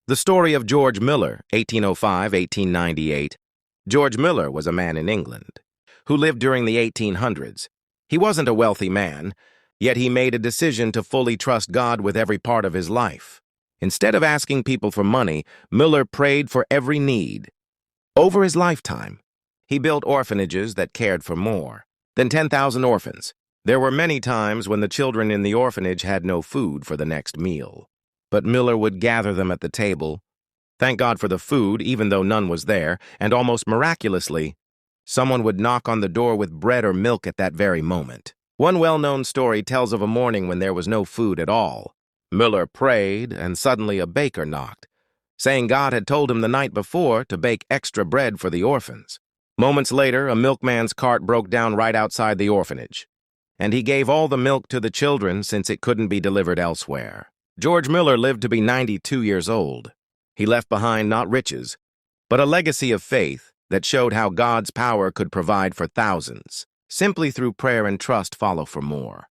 The story of George Muller, 1805–1898. George Muller was a man in England who lived during the 1800s. He wasn't a wealthy man, yet he made a decision to fully trust God with every part of his life. Instead of asking people for money, Muller prayed for every need. Over his lifetime, he built orphanages that cared for more than 10,000 orphans. There were many times when the children in the orphanage had no food for the next meal. But Muller would gather them at the table, thank God for the food, even though none was there, and almost miraculously, someone would knock on the door with bread or milk at that very moment. One well-known story tells of a morning when there was no food at all. Muller prayed, and suddenly a baker knocked, saying God had told him the night before to bake extra bread for the orphans. Moments later, a milkman's cart broke down right outside the orphanage, and he gave all the milk to the children since it couldn't be delivered elsewhere. George Muller lived to be 92 years old. He left behind not riches, but a legacy of faith that showed how God's power could provide for thousands. Simply through prayer and trust follow for more.